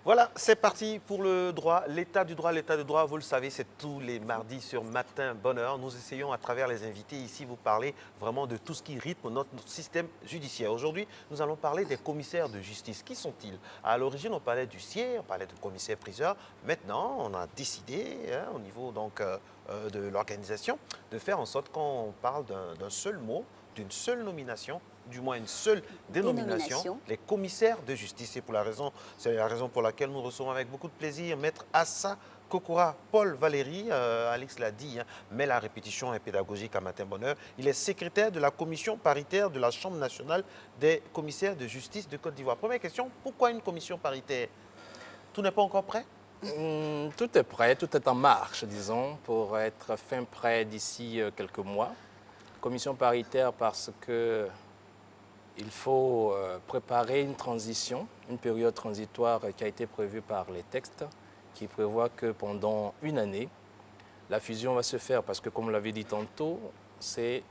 Voilà, c'est parti pour le droit. L'état du droit, l'état du droit, vous le savez, c'est tous les mardis sur Matin Bonheur. Nous essayons à travers les invités ici vous parler vraiment de tout ce qui rythme notre système judiciaire. Aujourd'hui, nous allons parler des commissaires de justice. Qui sont-ils? À l'origine, on parlait d'huissiers, on parlait de commissaires-priseurs. Maintenant, on a décidé, au niveau de l'organisation, de faire en sorte qu'on parle d'un seul mot, d'une seule nomination, du moins une seule dénomination, les commissaires de justice. C'est la raison pour laquelle nous recevons avec beaucoup de plaisir Maître Assa Kokora Paul Valéry, Alex l'a dit, mais la répétition est pédagogique à Matin Bonheur. Il est secrétaire de la commission paritaire de la Chambre nationale des commissaires de justice de Côte d'Ivoire. Première question, pourquoi une commission paritaire? Tout n'est pas encore prêt? Tout est prêt, tout est en marche, disons, pour être fin prêt d'ici quelques mois. Commission paritaire parce que il faut préparer une transition, une période transitoire qui a été prévue par les textes, qui prévoit que pendant une année, la fusion va se faire parce que, comme vous l'avez dit tantôt, c'est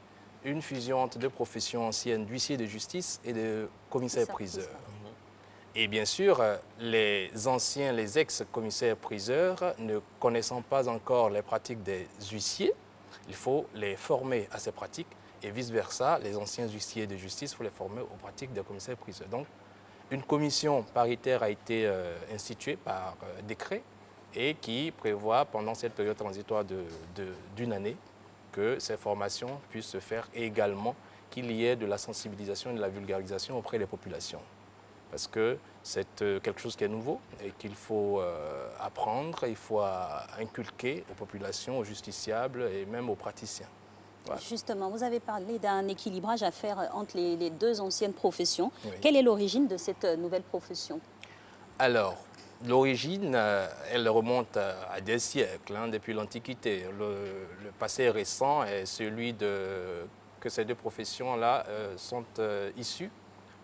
une fusion entre deux professions anciennes d'huissiers de justice et de commissaires-priseurs. Et bien sûr, les anciens, les ex-commissaires-priseurs, ne connaissant pas encore les pratiques des huissiers, il faut les former à ces pratiques. Et vice-versa, les anciens huissiers de justice, il faut les former aux pratiques des commissaires-priseurs. Donc, une commission paritaire a été instituée par décret et qui prévoit, pendant cette période transitoire d'une année, que ces formations puissent se faire et également qu'il y ait de la sensibilisation et de la vulgarisation auprès des populations. Parce que c'est quelque chose qui est nouveau et qu'il faut apprendre, il faut inculquer aux populations, aux justiciables et même aux praticiens. Voilà. Justement, vous avez parlé d'un équilibrage à faire entre les deux anciennes professions. Oui. Quelle est l'origine de cette nouvelle profession? Alors, l'origine, elle remonte à des siècles, depuis l'Antiquité. Le passé récent est celui que ces deux professions-là sont issues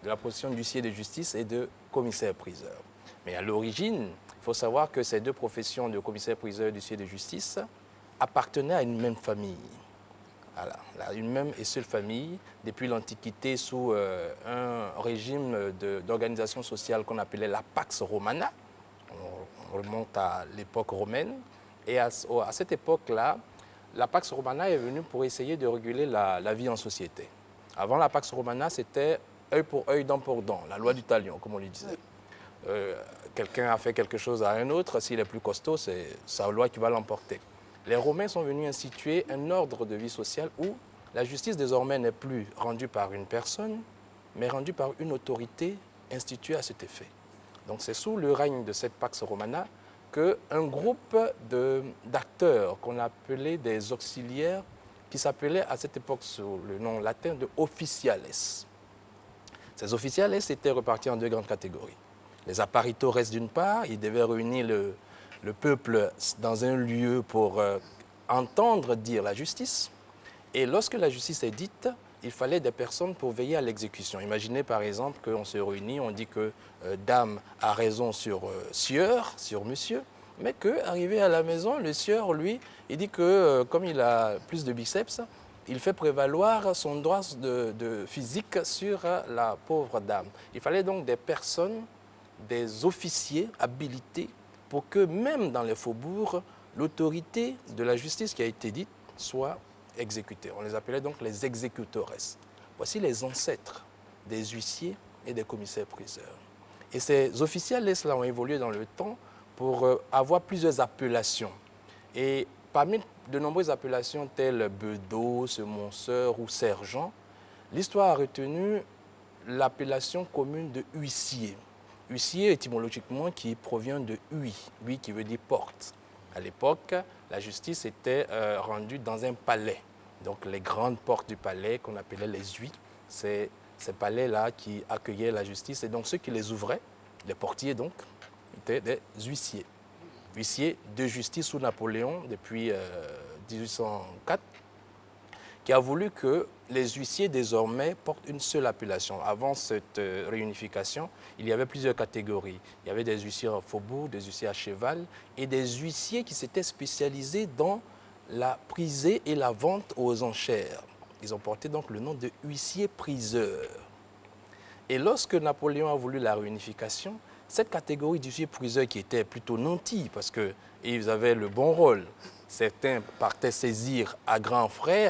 de la profession d'huissier de justice et de commissaire-priseur. Mais à l'origine, il faut savoir que ces deux professions de commissaire-priseur et d'huissier de justice appartenaient à une même famille. Voilà, une même et seule famille, depuis l'Antiquité, sous un régime d'organisation sociale qu'on appelait la Pax Romana. On remonte à l'époque romaine. Et à cette époque-là, la Pax Romana est venue pour essayer de réguler la vie en société. Avant la Pax Romana, c'était œil pour œil, dent pour dent, la loi du talion, comme on lui disait. Quelqu'un a fait quelque chose à un autre, s'il est plus costaud, c'est sa loi qui va l'emporter. Les Romains sont venus instituer un ordre de vie sociale où la justice désormais n'est plus rendue par une personne, mais rendue par une autorité instituée à cet effet. Donc c'est sous le règne de cette Pax Romana qu'un groupe d'acteurs qu'on appelait des auxiliaires, qui s'appelait à cette époque sous le nom latin de officiales. Ces officiales étaient repartis en deux grandes catégories. Les apparitores d'une part, ils devaient réunir le peuple dans un lieu pour entendre dire la justice. Et lorsque la justice est dite, il fallait des personnes pour veiller à l'exécution. Imaginez par exemple qu'on se réunit, on dit que dame a raison sur sieur, sur monsieur, mais qu'arrivé à la maison, le sieur, lui, il dit que comme il a plus de biceps, il fait prévaloir son droit de physique sur la pauvre dame. Il fallait donc des personnes, des officiers habilités pour que même dans les faubourgs, l'autorité de la justice qui a été dite soit exécutée. On les appelait donc les exécutores. Voici les ancêtres des huissiers et des commissaires-priseurs. Et ces officiales-là ont évolué dans le temps pour avoir plusieurs appellations. Et parmi de nombreuses appellations telles bedeau, semonceur ou sergent, l'histoire a retenu l'appellation commune de huissier. Huissier, étymologiquement, qui provient de hui, hui qui veut dire porte. À l'époque, la justice était rendue dans un palais. Donc les grandes portes du palais qu'on appelait les huis, c'est ces palais-là qui accueillaient la justice. Et donc ceux qui les ouvraient, les portiers donc, étaient des huissiers. Huissier de justice sous Napoléon depuis 1804, qui a voulu que les huissiers désormais portent une seule appellation. Avant cette réunification, il y avait plusieurs catégories. Il y avait des huissiers en faubourg, des huissiers à cheval et des huissiers qui s'étaient spécialisés dans la prisée et la vente aux enchères. Ils ont porté donc le nom de huissiers priseurs. Et lorsque Napoléon a voulu la réunification, cette catégorie d'huissiers-priseurs qui étaient plutôt nantis parce qu'ils avaient le bon rôle, certains partaient saisir à grands frais,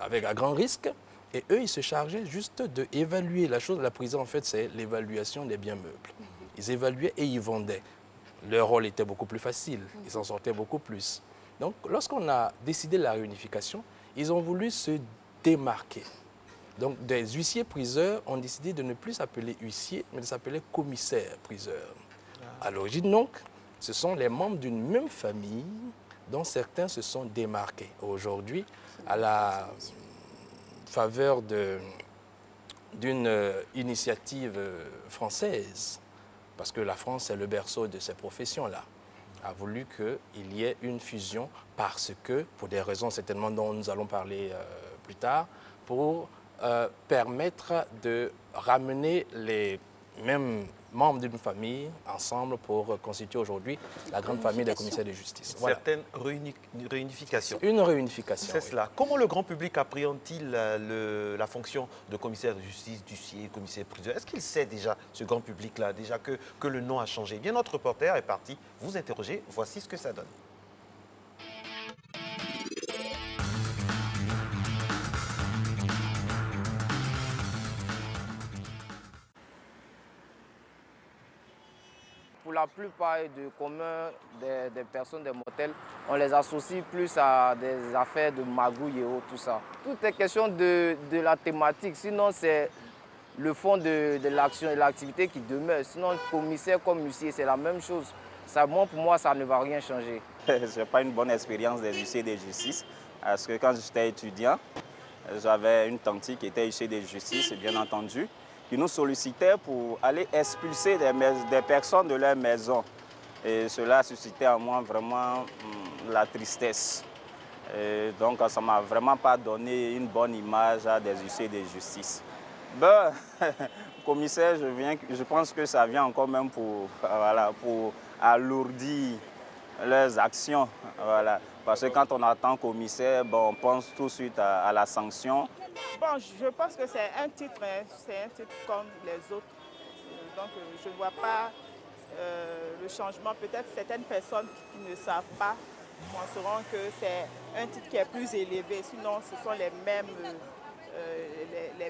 avec à grand risque, et eux, ils se chargeaient juste d'évaluer. La chose de la prison, en fait, c'est l'évaluation des biens meubles. Ils évaluaient et ils vendaient. Leur rôle était beaucoup plus facile, ils s'en sortaient beaucoup plus. Donc, lorsqu'on a décidé la réunification, ils ont voulu se démarquer. Donc, des huissiers-priseurs ont décidé de ne plus s'appeler huissiers, mais de s'appeler commissaires-priseurs. À l'origine, donc, ce sont les membres d'une même famille dont certains se sont démarqués. Aujourd'hui, à la faveur d'une initiative française, parce que la France est le berceau de ces professions-là, a voulu qu'il y ait une fusion parce que, pour des raisons certainement dont nous allons parler plus tard, pour permettre de ramener les mêmes membres d'une famille ensemble pour constituer aujourd'hui la grande famille des commissaires de justice. Voilà. Certaines réunifications. Une réunification. C'est cela. Comment le grand public appréhende-t-il la fonction de commissaire de justice, d'huissier, commissaire-priseur? Est-ce qu'il sait déjà, ce grand public-là, déjà que le nom a changé? Bien, notre reporter est parti vous interroger. Voici ce que ça donne. Pour la plupart du commun des personnes des motels, on les associe plus à des affaires de magouille et autres, tout ça. Tout est question de la thématique, sinon c'est le fond de l'action et l'activité qui demeure. Sinon, commissaire comme huissier, c'est la même chose. Ça, pour moi, ça ne va rien changer. Je n'ai pas une bonne expérience des huissiers de justice, parce que quand j'étais étudiant, j'avais une tante qui était huissier de justice, bien entendu, qui nous sollicitait pour aller expulser des personnes de leur maison. Et cela suscitait en moi vraiment la tristesse. Et donc ça ne m'a vraiment pas donné une bonne image à des huissiers de justice. Ben, commissaire, je pense que ça vient encore même pour alourdir leurs actions. Voilà. Parce que quand on attend commissaire, bon, on pense tout de suite à la sanction. Bon, je pense que c'est un titre comme les autres. Donc je ne vois pas le changement. Peut-être certaines personnes qui ne savent pas penseront que c'est un titre qui est plus élevé. Sinon, ce sont les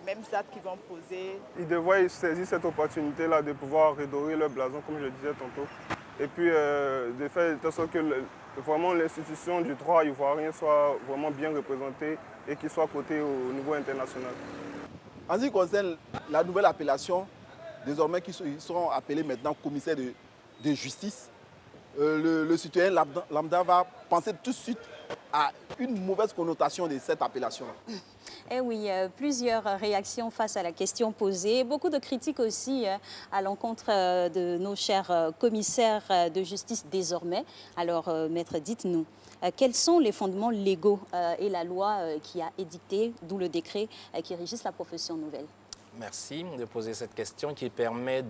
mêmes actes qui vont poser. Ils devraient saisir cette opportunité-là de pouvoir redorer leur blason, comme je le disais tantôt. Et puis de faire de sorte que vraiment l'institution du droit ivoirien soit vraiment bien représentée et qu'il soit coté au niveau international. En ce qui concerne la nouvelle appellation, désormais ils seront appelés maintenant commissaires de justice, le citoyen lambda va penser tout de suite à une mauvaise connotation de cette appellation-là. Eh oui, plusieurs réactions face à la question posée. Beaucoup de critiques aussi à l'encontre de nos chers commissaires de justice désormais. Alors, maître, dites-nous, quels sont les fondements légaux et la loi qui a édicté, d'où le décret qui régisse la profession nouvelle? Merci de poser cette question qui permet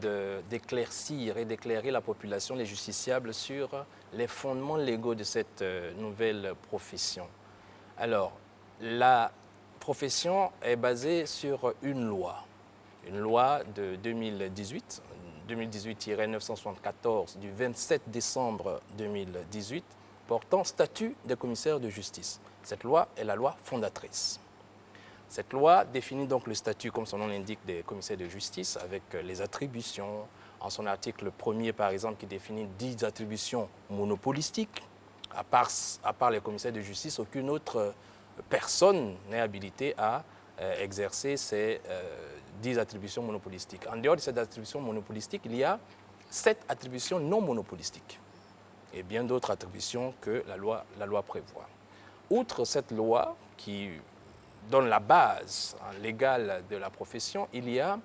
d'éclaircir et d'éclairer la population, les justiciables, sur les fondements légaux de cette nouvelle profession. Alors, la profession est basée sur une loi de 2018, 2018-974 du 27 décembre 2018, portant statut des commissaires de justice. Cette loi est la loi fondatrice. Cette loi définit donc le statut, comme son nom l'indique, des commissaires de justice, avec les attributions. En son article 1er, par exemple, qui définit 10 attributions monopolistiques. À part les commissaires de justice, aucune autre personne n'est habilitée à exercer ces 10 attributions monopolistiques. En dehors de ces attributions monopolistiques, il y a 7 attributions non monopolistiques et bien d'autres attributions que la loi prévoit. Outre cette loi qui donne la base légale de la profession, il y a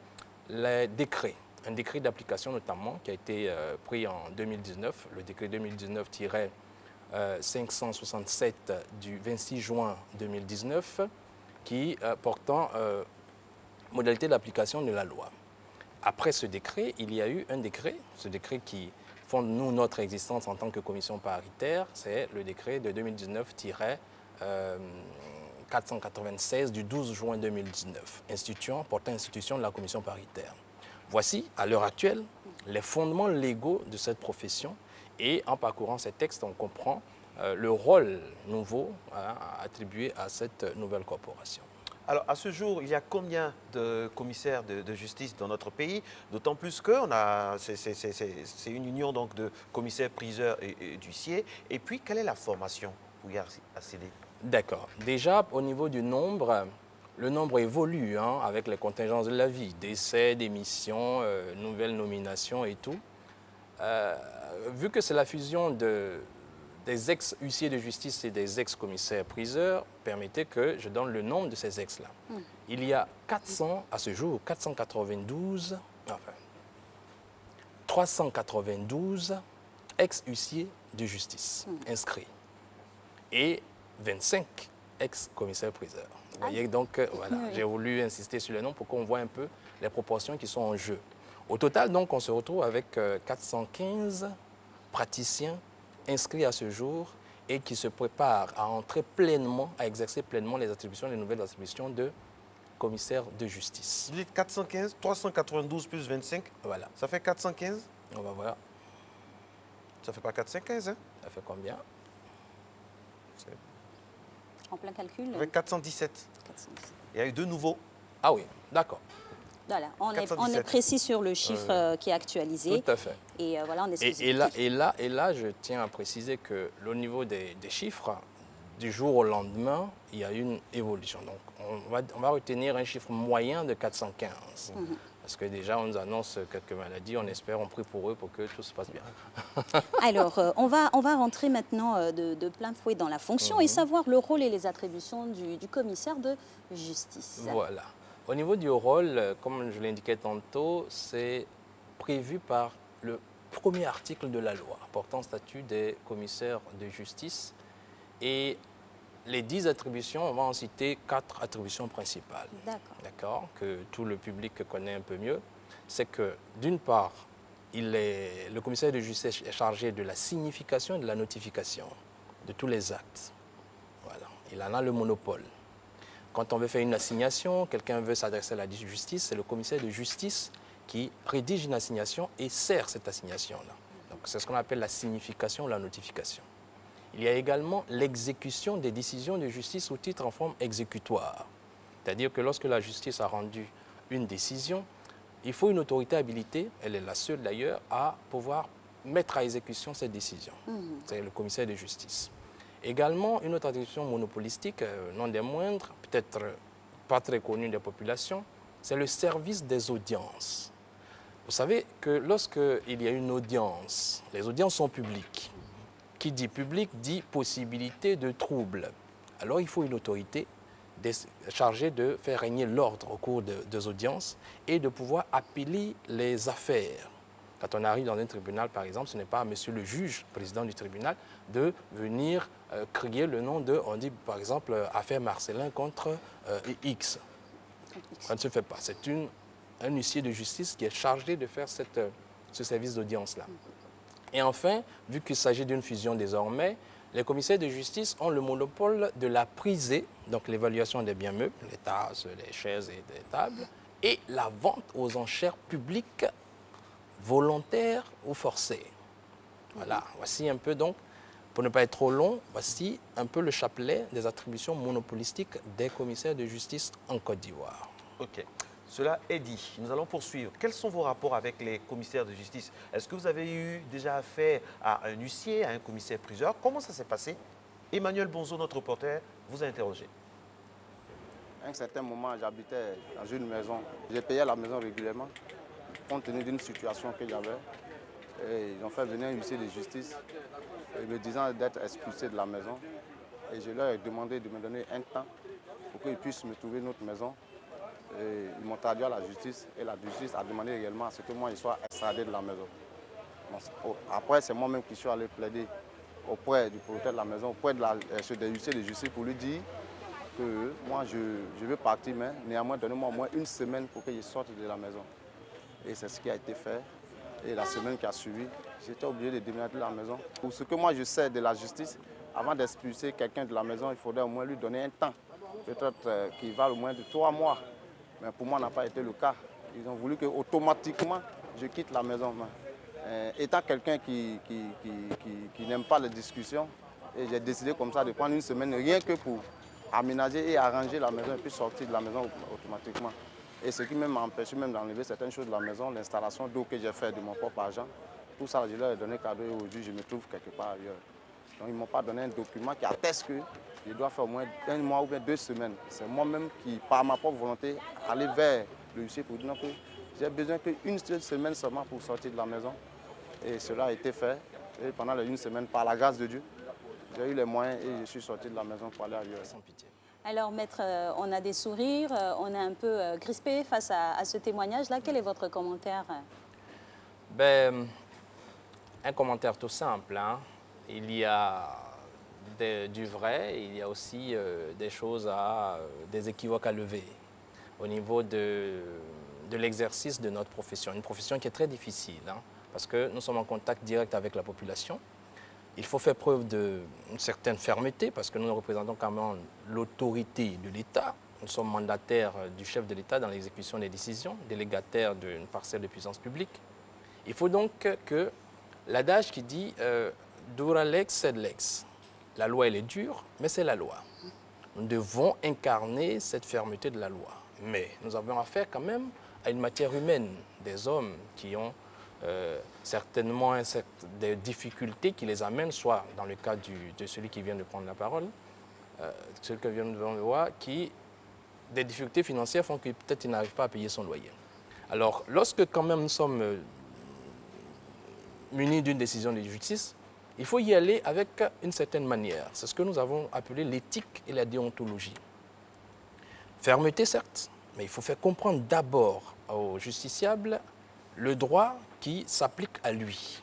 les décrets. Un décret d'application notamment qui a été pris en 2019, le décret 2019-567 du 26 juin 2019, qui portant modalité d'application de la loi. Après ce décret, il y a eu un décret, ce décret qui fonde nous notre existence en tant que commission paritaire, c'est le décret de 2019-496 du 12 juin 2019, portant institution de la commission paritaire. Voici, à l'heure actuelle, les fondements légaux de cette profession. Et en parcourant ces textes, on comprend le rôle nouveau attribué à cette nouvelle corporation. Alors, à ce jour, il y a combien de commissaires de justice dans notre pays? D'autant plus que c'est une union donc, de commissaires, priseurs et d'huissiers. Et puis, quelle est la formation pour y accéder? D'accord. Déjà, au niveau du nombre, le nombre évolue avec les contingences de la vie, décès, démission, nouvelles nominations et tout. Vu que c'est la fusion des ex-huissiers de justice et des ex-commissaires-priseurs, permettez que je donne le nombre de ces ex-là. Il y a 392 ex-huissiers de justice inscrits et 25 ex-commissaires-priseurs. Vous voyez, donc, voilà, j'ai voulu insister sur le nom pour qu'on voit un peu les proportions qui sont en jeu. Au total, donc, on se retrouve avec 415 praticiens inscrits à ce jour et qui se préparent à entrer pleinement, à exercer pleinement les nouvelles attributions de commissaire de justice. Vous dites 415, 392 plus 25, voilà. Ça fait 415? On va voir. Ça fait pas 415, hein? Ça fait combien? En plein calcul. Ça fait 417. 417. Il y a eu 2 nouveaux. Ah oui, d'accord. Voilà, on est précis sur le chiffre qui est actualisé. Tout à fait. Et voilà, on est et là, je tiens à préciser que au niveau des chiffres, du jour au lendemain, il y a une évolution. Donc, on va retenir un chiffre moyen de 415. Parce que déjà, on nous annonce quelques maladies, on espère, on prie pour eux pour que tout se passe bien. Alors, on va rentrer maintenant de plein fouet dans la fonction et savoir le rôle et les attributions du commissaire de justice. Voilà. Au niveau du rôle, comme je l'indiquais tantôt, c'est prévu par le premier article de la loi portant statut des commissaires de justice. Et les 10 attributions, on va en citer 4 attributions principales. D'accord, que tout le public connaît un peu mieux. C'est que, d'une part, le commissaire de justice est chargé de la signification et de la notification de tous les actes. Voilà, il en a le monopole. Quand on veut faire une assignation, quelqu'un veut s'adresser à la justice, c'est le commissaire de justice qui rédige une assignation et sert cette assignation-là. Donc, c'est ce qu'on appelle la signification ou la notification. Il y a également l'exécution des décisions de justice au titre en forme exécutoire. C'est-à-dire que lorsque la justice a rendu une décision, il faut une autorité habilitée, elle est la seule d'ailleurs, à pouvoir mettre à exécution cette décision. C'est le commissaire de justice. Également, une autre attribution monopolistique, non des moindres, peut-être pas très connue des populations, c'est le service des audiences. Vous savez que lorsqu'il y a une audience, les audiences sont publiques. Qui dit public dit possibilité de trouble. Alors il faut une autorité chargée de faire régner l'ordre au cours des audiences et de pouvoir appeler les affaires. Quand on arrive dans un tribunal, par exemple, ce n'est pas à monsieur le juge, président du tribunal, de venir crier le nom de, on dit par exemple, affaire Marcelin contre X. Ça ne se fait pas. C'est un huissier de justice qui est chargé de faire ce service d'audience-là. Et enfin, vu qu'il s'agit d'une fusion désormais, les commissaires de justice ont le monopole de la prisée, donc l'évaluation des biens meubles, les tasses, les chaises et les tables, et la vente aux enchères publiques volontaires ou forcées. Voilà, voici un peu donc, pour ne pas être trop long, voici un peu le chapelet des attributions monopolistiques des commissaires de justice en Côte d'Ivoire. OK. Cela est dit. Nous allons poursuivre. Quels sont vos rapports avec les commissaires de justice? Est-ce que vous avez eu déjà affaire à un huissier, à un commissaire-priseur? Comment ça s'est passé? Emmanuel Bonzo, notre reporter, vous a interrogé. À un certain moment, j'habitais dans une maison. J'ai payé la maison régulièrement, compte tenu d'une situation que j'avais. Et ils ont fait venir un huissier de justice me disant d'être expulsé de la maison. Et je leur ai demandé de me donner un temps pour qu'ils puissent me trouver une autre maison. Et ils m'ont traduit à la justice et la justice a demandé également à ce que moi je sois extradé de la maison. Après, c'est moi-même qui suis allé plaider auprès du propriétaire de la maison, auprès des huissiers de justice pour lui dire que moi je veux partir, mais néanmoins donnez-moi au moins une semaine pour que je sorte de la maison. Et c'est ce qui a été fait. Et la semaine qui a suivi, j'étais obligé de déménager de la maison. Pour ce que moi je sais de la justice, avant d'expulser quelqu'un de la maison, il faudrait au moins lui donner un temps, peut-être qu'il va au moins de 3 mois. Mais pour moi, ça n'a pas été le cas. Ils ont voulu qu'automatiquement, je quitte la maison. Étant quelqu'un qui n'aime pas les discussions, et j'ai décidé comme ça de prendre une semaine rien que pour aménager et arranger la maison et puis sortir de la maison automatiquement. Et ce qui m'a empêché même d'enlever certaines choses de la maison, l'installation d'eau que j'ai fait de mon propre argent, tout ça je leur ai donné cadeau et aujourd'hui je me trouve quelque part ailleurs. Donc ils ne m'ont pas donné un document qui atteste que je dois faire au moins 1 mois ou bien 2 semaines. C'est moi-même qui, par ma propre volonté, aller vers le huissier pour dire que j'ai besoin qu'une seule semaine seulement pour sortir de la maison. Et cela a été fait. Et pendant les 1 semaine, par la grâce de Dieu, j'ai eu les moyens et je suis sorti de la maison pour aller ailleurs. Sans pitié. Alors, maître, on a des sourires, on est un peu crispé face à ce témoignage-là. Quel est votre commentaire? Ben, un commentaire tout simple. Hein. Il y a du vrai, il y a aussi des choses des équivoques à lever au niveau de l'exercice de notre profession. Une profession qui est très difficile, hein, parce que nous sommes en contact direct avec la population. Il faut faire preuve d'une certaine fermeté parce que nous représentons quand même l'autorité de l'État. Nous sommes mandataires du chef de l'État dans l'exécution des décisions, délégataires d'une parcelle de puissance publique. Il faut donc que l'adage qui dit dura lex sed lex. La loi, elle est dure, mais c'est la loi. Nous devons incarner cette fermeté de la loi. Mais nous avons affaire quand même à une matière humaine, des hommes qui ont certainement des difficultés qui les amènent, soit dans le cas de celui qui vient de prendre la parole, celui qui vient de le voir, qui des difficultés financières font que peut-être il n'arrive pas à payer son loyer. Alors, lorsque quand même nous sommes munis d'une décision de justice, il faut y aller avec une certaine manière. C'est ce que nous avons appelé l'éthique et la déontologie. Fermeté, certes, mais il faut faire comprendre d'abord au justiciable le droit qui s'applique à lui.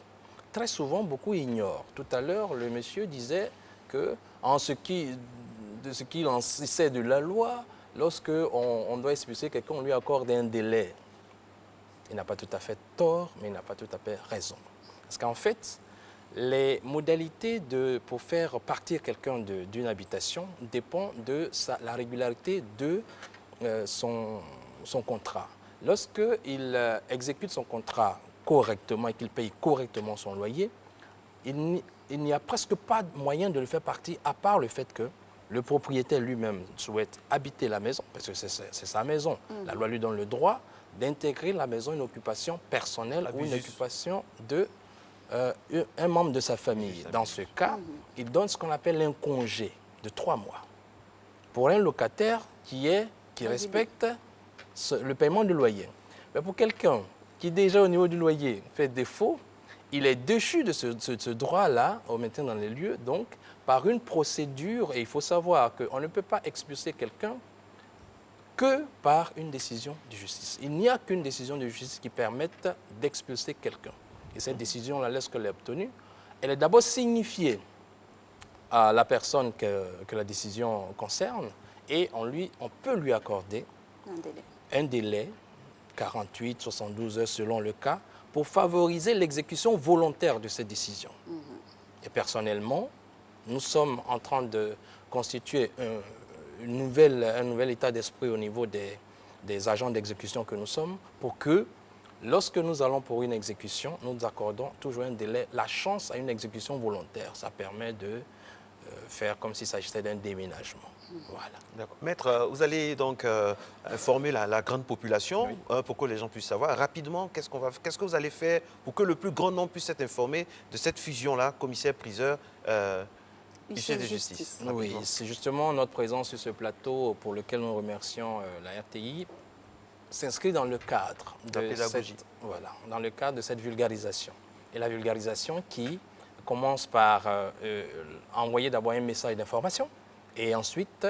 Très souvent, beaucoup ignorent. Tout à l'heure, le monsieur disait que de ce qu'il en sait de la loi, lorsque on doit expulser quelqu'un, on lui accorde un délai. Il n'a pas tout à fait tort, mais il n'a pas tout à fait raison. Parce qu'en fait, les modalités pour faire partir quelqu'un d'une habitation dépendent de la régularité de son contrat. Lorsqu'il exécute son contrat correctement et qu'il paye correctement son loyer, il n'y a presque pas de moyen de le faire partir, à part le fait que le propriétaire lui-même souhaite habiter la maison, parce que c'est sa maison. La loi lui donne le droit d'intégrer la maison une occupation personnelle ou une occupation un membre de sa famille. Dans ce cas, il donne ce qu'on appelle un congé de 3 mois pour un locataire qui respecte le paiement du loyer. Mais pour quelqu'un qui déjà au niveau du loyer fait défaut, il est déchu de ce droit-là au maintien dans les lieux, donc par une procédure, et il faut savoir qu'on ne peut pas expulser quelqu'un que par une décision de justice. Il n'y a qu'une décision de justice qui permette d'expulser quelqu'un. Et cette décision-là, lorsqu'elle est obtenue, elle est d'abord signifiée à la personne que la décision concerne, et on peut lui accorder un délai, 48, 72 heures selon le cas, pour favoriser l'exécution volontaire de cette décision. Et personnellement, nous sommes en train de constituer un nouvel état d'esprit au niveau des agents d'exécution que nous sommes, pour que, lorsque nous allons pour une exécution, nous accordons toujours un délai, la chance à une exécution volontaire. Ça permet de faire comme s'il s'agissait d'un déménagement. Voilà. D'accord. Maître, vous allez donc informer la grande population, oui, pour que les gens puissent savoir. Rapidement, qu'est-ce que vous allez faire pour que le plus grand nombre puisse être informé de cette fusion-là, commissaire-priseur, huissier de justice? Oui, c'est justement notre présence sur ce plateau pour lequel nous remercions la RTI, s'inscrit dans le cadre dans le cadre de cette vulgarisation. Et la vulgarisation qui commence par envoyer d'abord un message d'information, et ensuite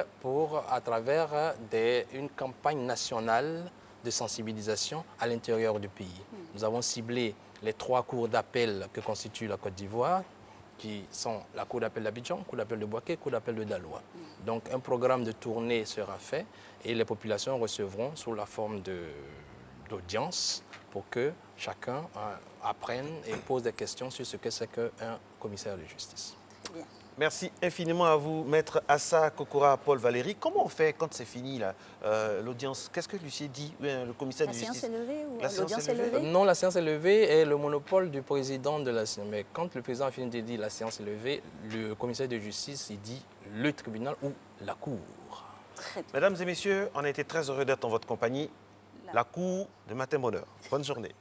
à travers une campagne nationale de sensibilisation à l'intérieur du pays. Nous avons ciblé les 3 cours d'appel que constitue la Côte d'Ivoire, qui sont la cour d'appel d'Abidjan, cour d'appel de Bouaké, cour d'appel de Daloa. Donc un programme de tournée sera fait et les populations recevront sous la forme d'audience pour que chacun apprenne et pose des questions sur ce que c'est qu'un commissaire de justice. Bien. Merci infiniment à vous, Maître Assa Kokora Paul Valéry. Comment on fait quand c'est fini l'audience? Qu'est-ce que l'huissier dit, le commissaire La de séance justice? est levée ou La séance l'audience est est levée? levée? Non, la séance est levée et le monopole du président de la séance. Mais quand le président a fini de dire la séance est levée, le commissaire de justice, il dit le tribunal ou la cour. Très bien. Mesdames et messieurs, on a été très heureux d'être en votre compagnie. La cour de Matin Bonheur. Bonne journée.